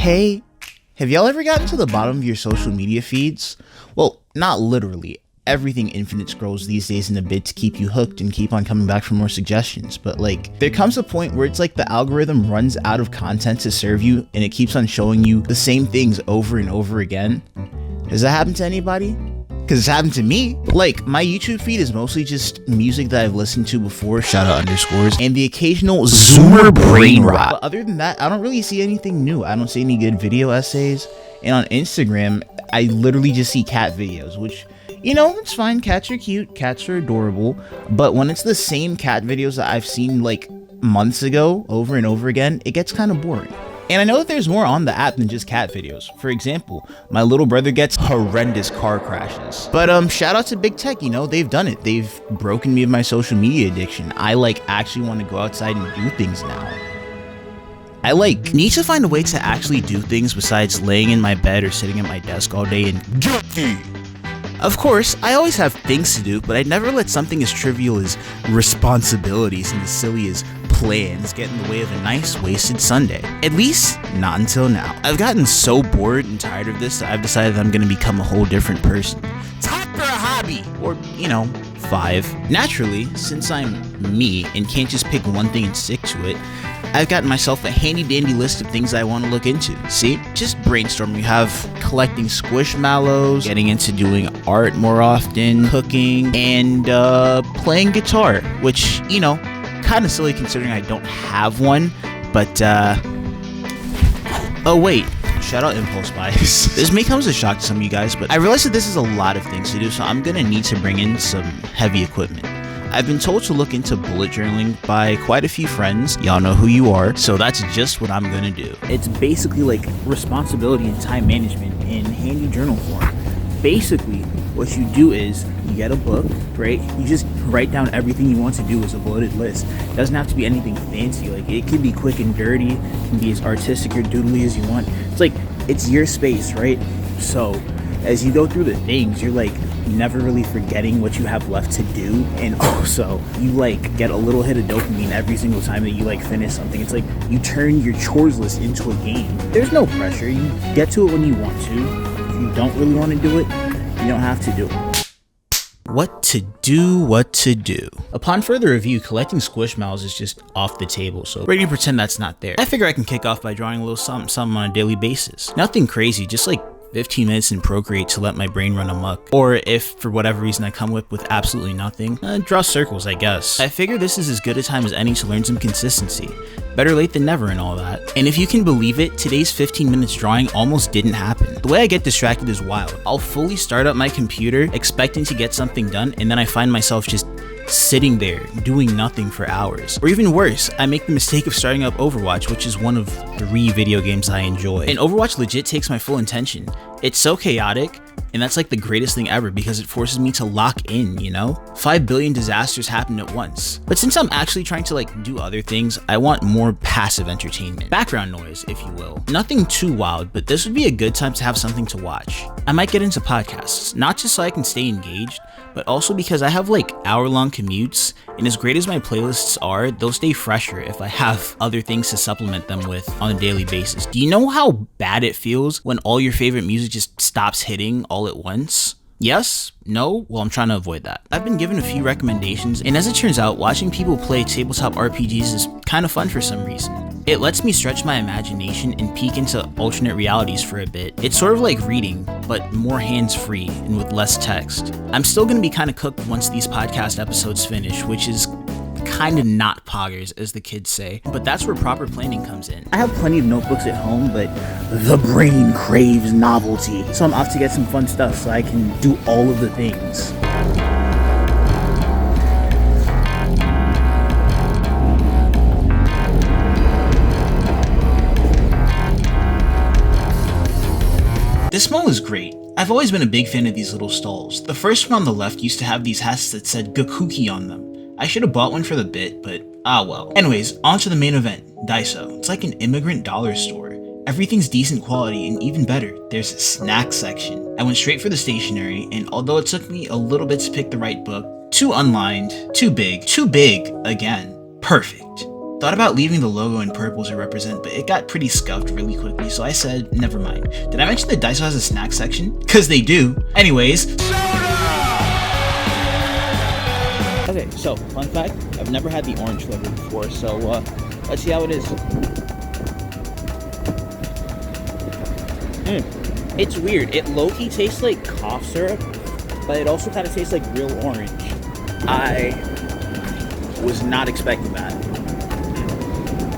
Hey, have y'all ever gotten to the bottom of your social media feeds? Well, not literally. Everything infinite scrolls these days in a bid to keep you hooked and keep on coming back for more suggestions, but like, there comes a point where it's like the algorithm runs out of content to serve you and it keeps on showing you the same things over and over again. Does that happen to anybody? Because it's happened to me. Like, my YouTube feed is mostly just music that I've listened to before, shout out underscores, and the occasional Zoomer brain rot. But other than that, I don't really see anything new. I don't see any good video essays. And on Instagram, I literally just see cat videos, which, you know, it's fine. Cats are cute. Cats are adorable. But when it's the same cat videos that I've seen like months ago over and over again, it gets kind of boring. And I know that there's more on the app than just cat videos. For example, my little brother gets horrendous car crashes. But shout out to big tech, you know, they've done it. They've broken me of my social media addiction. I like actually want to go outside and do things now. I like need to find a way to actually do things besides laying in my bed or sitting at my desk all day and guilty. Of course, I always have things to do, but I'd never let something as trivial as responsibilities and as silly as plans get in the way of a nice wasted Sunday. At least, not until now. I've gotten so bored and tired of this that I've decided I'm gonna become a whole different person. Time for a hobby! Or, you know, 5. Naturally, since I'm me and can't just pick one thing and stick to it, I've gotten myself a handy-dandy list of things I want to look into. See? Just brainstorming. We have collecting squishmallows, getting into doing art more often, cooking, and playing guitar, which, you know, kind of silly considering I don't have one, but oh wait, shout out impulse buys. This may come as a shock to some of you guys, but I realize that this is a lot of things to do, so I'm gonna need to bring in some heavy equipment. I've been told to look into bullet journaling by quite a few friends. Y'all know who you are, so that's just what I'm gonna do. It's basically like responsibility and time management in handy journal form. Basically, what you do is you get a book, right? You just write down everything you want to do as a bulleted list. It doesn't have to be anything fancy. Like, it can be quick and dirty. It can be as artistic or doodly as you want. It's like, it's your space, right? So as you go through the things, you're like never really forgetting what you have left to do, and also you like get a little hit of dopamine every single time that you like finish something. It's like you turn your chores list into a game. There's no pressure. You get to it when you want to. If you don't really want to do it, you don't have to do it. What to do. Upon further review, collecting squishmallows is just off the table, so we're gonna pretend that's not there. I figure I can kick off by drawing a little something on a daily basis. Nothing crazy, just like 15 minutes in Procreate to let my brain run amok. Or if for whatever reason I come with absolutely nothing, draw circles, I guess. I figure this is as good a time as any to learn some consistency. Better late than never and all that. And if you can believe it, today's 15 minutes drawing almost didn't happen. The way I get distracted is wild. I'll fully start up my computer expecting to get something done, and then I find myself just sitting there doing nothing for hours. Or even worse, I make the mistake of starting up Overwatch, which is one of 3 video games I enjoy. And Overwatch legit takes my full attention. It's so chaotic, and that's like the greatest thing ever because it forces me to lock in, you know? 5 billion disasters happen at once. But since I'm actually trying to like do other things, I want more passive entertainment. Background noise, if you will. Nothing too wild, but this would be a good time to have something to watch. I might get into podcasts, not just so I can stay engaged, but also because I have like hour-long commutes, and as great as my playlists are, they'll stay fresher if I have other things to supplement them with on a daily basis. Do you know how bad it feels when all your favorite music just stops hitting all at once? Yes? No? Well, I'm trying to avoid that. I've been given a few recommendations, and as it turns out, watching people play tabletop RPGs is kind of fun for some reason. It lets me stretch my imagination and peek into alternate realities for a bit. It's sort of like reading, but more hands-free and with less text. I'm still gonna be kind of cooked once these podcast episodes finish, which is kind of not poggers, as the kids say, but that's where proper planning comes in. I have plenty of notebooks at home, but the brain craves novelty, so I'm off to get some fun stuff so I can do all of the things. This mall is great. I've always been a big fan of these little stalls. The first one on the left used to have these hats that said Gakuki on them. I should have bought one for the bit, but ah well. Anyways, on to the main event, Daiso. It's like an immigrant dollar store. Everything's decent quality, and even better, there's a snack section. I went straight for the stationery, and although it took me a little bit to pick the right book, too unlined, too big again, perfect. Thought about leaving the logo in purple to represent, but it got pretty scuffed really quickly, so I said, never mind. Did I mention that Daiso has a snack section? Cause they do. Anyways. Okay, so, fun fact, I've never had the orange flavor before, so let's see how it is. It's weird. It low-key tastes like cough syrup, but it also kind of tastes like real orange. I was not expecting that.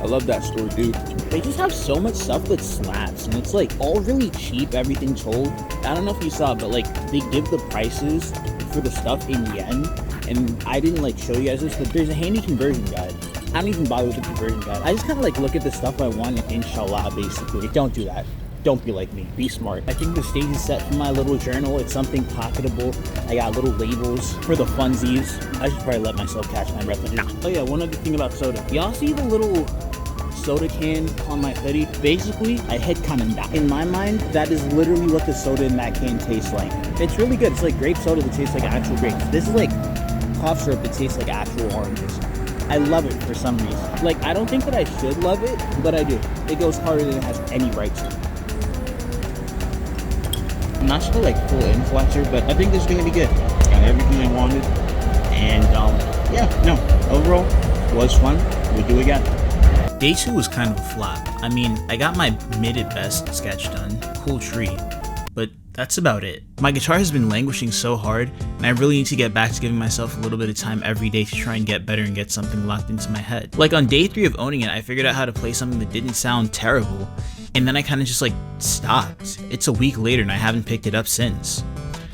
I love that store, dude. They just have so much stuff that slaps, and it's like all really cheap, everything told. I don't know if you saw, but like they give the prices for the stuff in yen, and I didn't like show you guys this, but there's a handy conversion guide. I don't even bother with the conversion guide. I just kind of like look at the stuff I want and inshallah, basically. Don't do that. Don't be like me. Be smart. I think the stage is set for my little journal. It's something pocketable. I got little labels for the funsies. I should probably let myself catch my breath, but nah. Oh yeah, one other thing about soda. Y'all see the little soda can on my hoodie? Basically, I had kind of that. In my mind, that is literally what the soda in that can tastes like. It's really good. It's like grape soda that tastes like actual grapes. This is like cough syrup that tastes like actual oranges. I love it for some reason. Like, I don't think that I should love it, but I do. It goes harder than it has any right to. I'm not sure like full influencer, but I think this is gonna be good. Got everything I wanted, and yeah, no, overall was fun. We'll do it again. Day 2 was kind of a flop. I mean, I got my mid at best sketch done, cool tree, but that's about it. My guitar has been languishing so hard, and I really need to get back to giving myself a little bit of time every day to try and get better and get something locked into my head. Like on day 3 of owning it, I figured out how to play something that didn't sound terrible, and then I kind of just like stopped. It's a week later and I haven't picked it up since.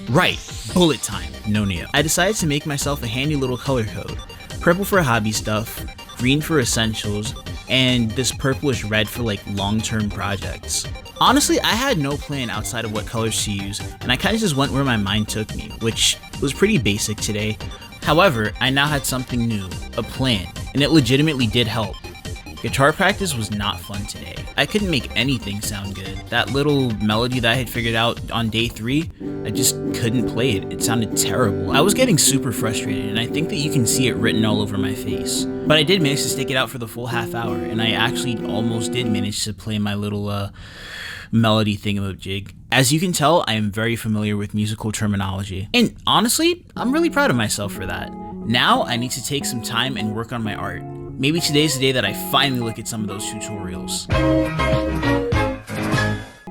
Right, bullet time, no Neo. I decided to make myself a handy little color code. Purple for hobby stuff, green for essentials, and this purplish red for like long-term projects. Honestly, I had no plan outside of what colors to use, and I kind of just went where my mind took me, which was pretty basic today. However, I now had something new, a plan, and it legitimately did help. Guitar practice was not fun today. I couldn't make anything sound good. That little melody that I had figured out on day 3, I just couldn't play it. It sounded terrible. I was getting super frustrated, and I think that you can see it written all over my face. But I did manage to stick it out for the full half hour, and I actually almost did manage to play my little melody thingamajig. As you can tell, I am very familiar with musical terminology. And honestly, I'm really proud of myself for that. Now I need to take some time and work on my art. Maybe today's the day that I finally look at some of those tutorials.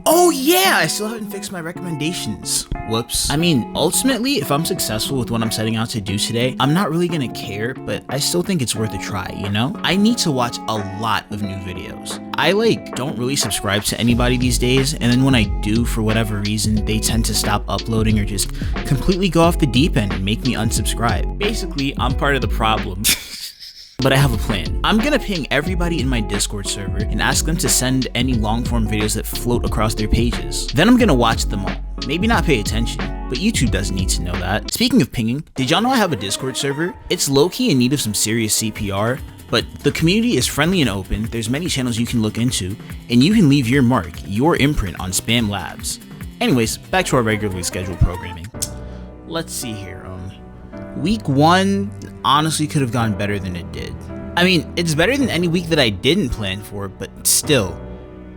Oh yeah, I still haven't fixed my recommendations. Whoops. I mean, ultimately, if I'm successful with what I'm setting out to do today, I'm not really gonna care, but I still think it's worth a try, you know? I need to watch a lot of new videos. I don't really subscribe to anybody these days, and then when I do, for whatever reason, they tend to stop uploading or just completely go off the deep end and make me unsubscribe. Basically, I'm part of the problem. But I have a plan. I'm gonna ping everybody in my Discord server and ask them to send any long-form videos that float across their pages. Then I'm gonna watch them all. Maybe not pay attention, but YouTube doesn't need to know that. Speaking of pinging, did y'all know I have a Discord server? It's low-key in need of some serious CPR, but the community is friendly and open, there's many channels you can look into, and you can leave your mark, your imprint on S.P.A.M Labs. Anyways, back to our regularly scheduled programming. Let's see here. Week 1 honestly could have gone better than it did. I mean, it's better than any week that I didn't plan for, but still,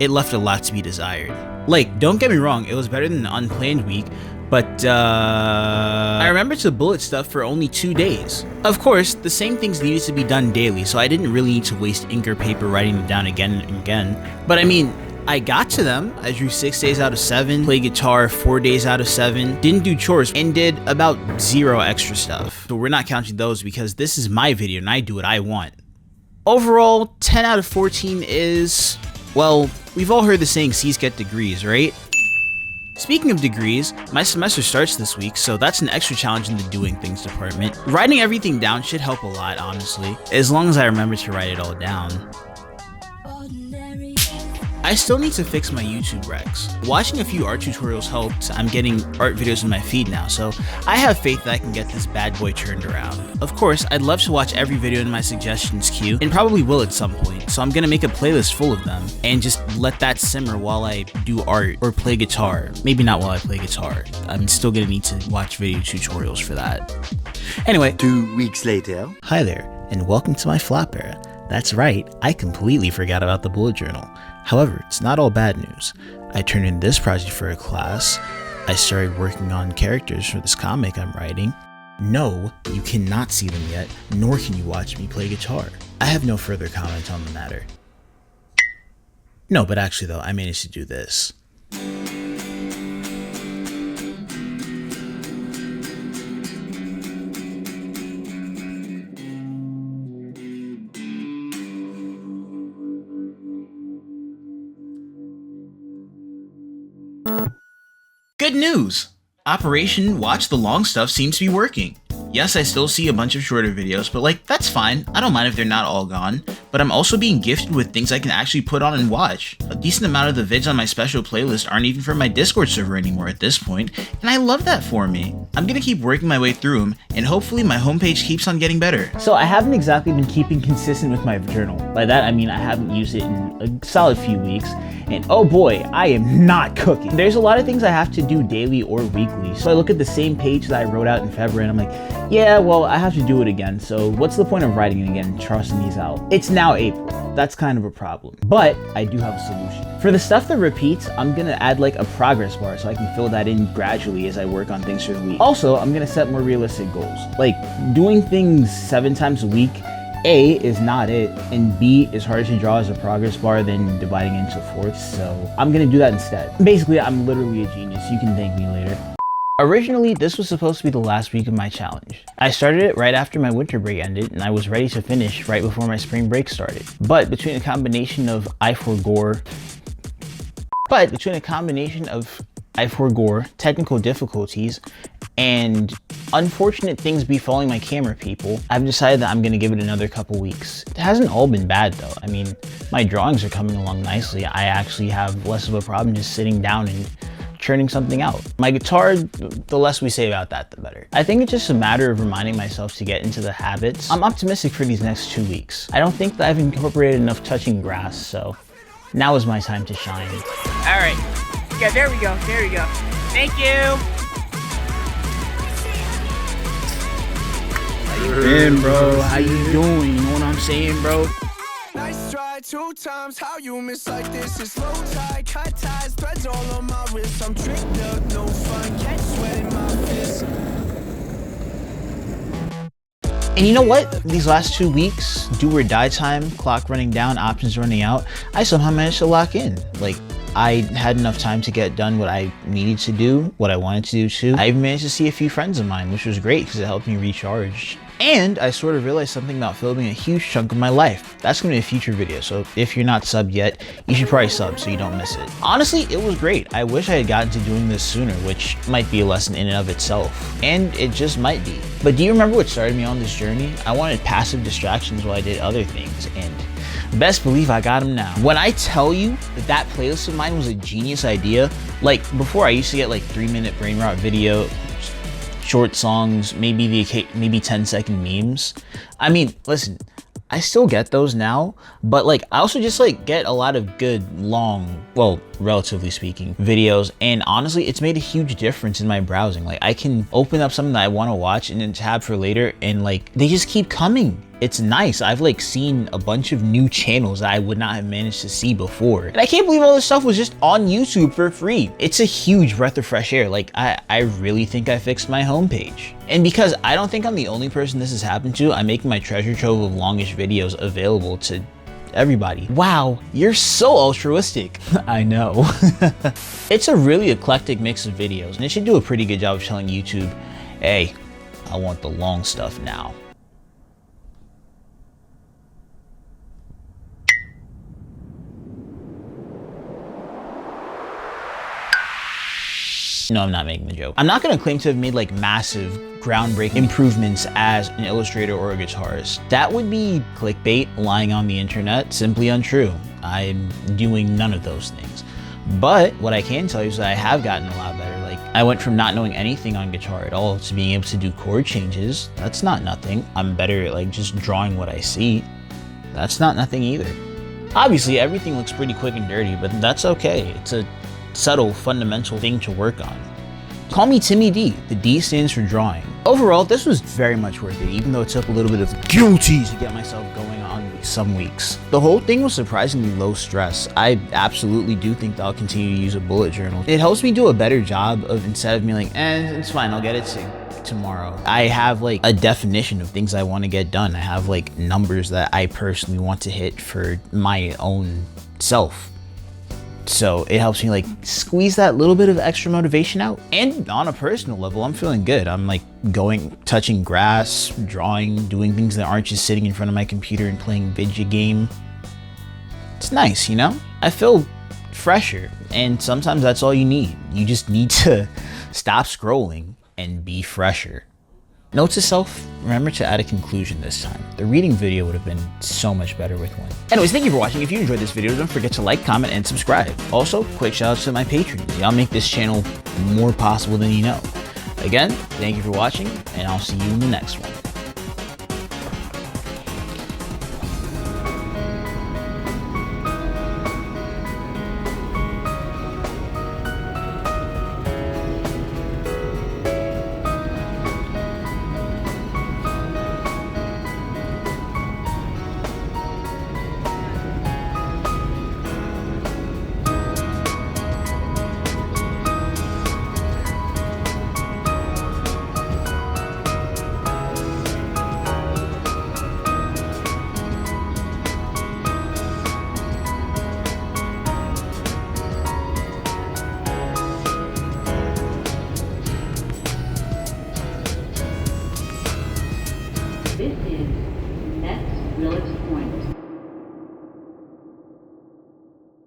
it left a lot to be desired. Like, don't get me wrong, it was better than an unplanned week, but I remembered to bullet stuff for only 2 days. Of course, the same things needed to be done daily, so I didn't really need to waste ink or paper writing them down again and again. But I mean, I got to them. I drew 6 days out of 7, played guitar 4 days out of 7, didn't do chores, and did about 0 extra stuff. So we're not counting those because this is my video and I do what I want. Overall, 10 out of 14 is, well, we've all heard the saying C's get degrees, right? Speaking of degrees, my semester starts this week, so that's an extra challenge in the doing things department. Writing everything down should help a lot, honestly, as long as I remember to write it all down. I still need to fix my YouTube recs. Watching a few art tutorials helped. I'm getting art videos in my feed now, so I have faith that I can get this bad boy turned around. Of course, I'd love to watch every video in my suggestions queue, and probably will at some point, so I'm gonna make a playlist full of them, and just let that simmer while I do art or play guitar. Maybe not while I play guitar. I'm still gonna need to watch video tutorials for that. Anyway, 2 weeks later. Hi there, and welcome to my flapper. That's right, I completely forgot about the bullet journal. However, it's not all bad news. I turned in this project for a class. I started working on characters for this comic I'm writing. No, you cannot see them yet, nor can you watch me play guitar. I have no further comment on the matter. No, but actually though, I managed to do this. Good news! Operation Watch the Long Stuff seems to be working. Yes, I still see a bunch of shorter videos, but like, that's fine. I don't mind if they're not all gone. But I'm also being gifted with things I can actually put on and watch. A decent amount of the vids on my special playlist aren't even from my Discord server anymore at this point, and I love that for me. I'm gonna keep working my way through them, and hopefully my homepage keeps on getting better. So I haven't exactly been keeping consistent with my journal. By that I mean I haven't used it in a solid few weeks, and oh boy, I am not cooking. There's a lot of things I have to do daily or weekly, so I look at the same page that I wrote out in February and I'm like, yeah, well, I have to do it again, so what's the point of writing it again and trusting these out? It's now April. That's kind of a problem. But I do have a solution. For the stuff that repeats, I'm gonna add like a progress bar so I can fill that in gradually as I work on things for the week. Also, I'm gonna set more realistic goals. Like, doing things 7 times a week, A, is not it, and B, is harder to draw as a progress bar than dividing into fourths, so I'm gonna do that instead. Basically, I'm literally a genius. You can thank me later. Originally, this was supposed to be the last week of my challenge. I started it right after my winter break ended, and I was ready to finish right before my spring break started. But between a combination of I forgore, technical difficulties, and unfortunate things befalling my camera people, I've decided that I'm gonna give it another couple weeks. It hasn't all been bad though. I mean, my drawings are coming along nicely. I actually have less of a problem just sitting down and churning something out. My guitar, the less we say about that, the better. I think it's just a matter of reminding myself to get into the habits. I'm optimistic for these next 2 weeks. I don't think that I've incorporated enough touching grass, so now is my time to shine. All right. Yeah, there we go. There we go. Thank you. How you been, bro? How you doing? You know what I'm saying, bro? Nice try 2 times, how you miss like this? It's low tide, cut ties, threads all on my wrist. I'm tricked up, no fun, catch sweat in my fist. And you know what? These last 2 weeks, do or die time, clock running down, options running out, I somehow managed to lock in. Like, I had enough time to get done what I needed to do, what I wanted to do too. I even managed to see a few friends of mine, which was great because it helped me recharge. And I sort of realized something about filming a huge chunk of my life. That's gonna be a future video, so if you're not subbed yet, you should probably sub so you don't miss it. Honestly, it was great. I wish I had gotten to doing this sooner, which might be a lesson in and of itself. And it just might be. But do you remember what started me on this journey? I wanted passive distractions while I did other things, and best believe I got them now. When I tell you that that playlist of mine was a genius idea, like before I used to get like 3-minute brain rot video, short songs, maybe 10-second memes. I mean, listen, I still get those now, but like I also just like get a lot of good long, well, relatively speaking, videos, and honestly it's made a huge difference in my browsing. Like I can open up something that I want to watch and then tab for later, and like they just keep coming. It's nice. I've like seen a bunch of new channels that I would not have managed to see before. And I can't believe all this stuff was just on YouTube for free. It's a huge breath of fresh air. Like I really think I fixed my homepage. And because I don't think I'm the only person this has happened to, I'm making my treasure trove of longish videos available to everybody. Wow, you're so altruistic. I know. It's a really eclectic mix of videos, and it should do a pretty good job of telling YouTube, hey, I want the long stuff now. No, I'm not making the joke. I'm not gonna claim to have made like massive, groundbreaking improvements as an illustrator or a guitarist. That would be clickbait, lying on the internet, simply untrue. I'm doing none of those things. But what I can tell you is that I have gotten a lot better. Like I went from not knowing anything on guitar at all to being able to do chord changes. That's not nothing. I'm better at like just drawing what I see. That's not nothing either. Obviously, everything looks pretty quick and dirty, but that's okay. It's a subtle, fundamental thing to work on. Call me Timmy D. The D stands for drawing. Overall, this was very much worth it, even though it took a little bit of guilty to get myself going on some weeks. The whole thing was surprisingly low stress. I absolutely do think that I'll continue to use a bullet journal. It helps me do a better job of, instead of being like, it's fine, I'll get it tomorrow. I have like a definition of things I want to get done. I have like numbers that I personally want to hit for my own self. So it helps me like squeeze that little bit of extra motivation out. And on a personal level, I'm feeling good. I'm like touching grass, drawing, doing things that aren't just sitting in front of my computer and playing video game. It's nice, you know? I feel fresher, and sometimes that's all you need. You just need to stop scrolling and be fresher. Note to self, remember to add a conclusion this time. The reading video would have been so much better with one. Anyways, thank you for watching. If you enjoyed this video, don't forget to like, comment, and subscribe. Also, quick shout outs to my patrons. Y'all make this channel more possible than you know. Again, thank you for watching, and I'll see you in the next one.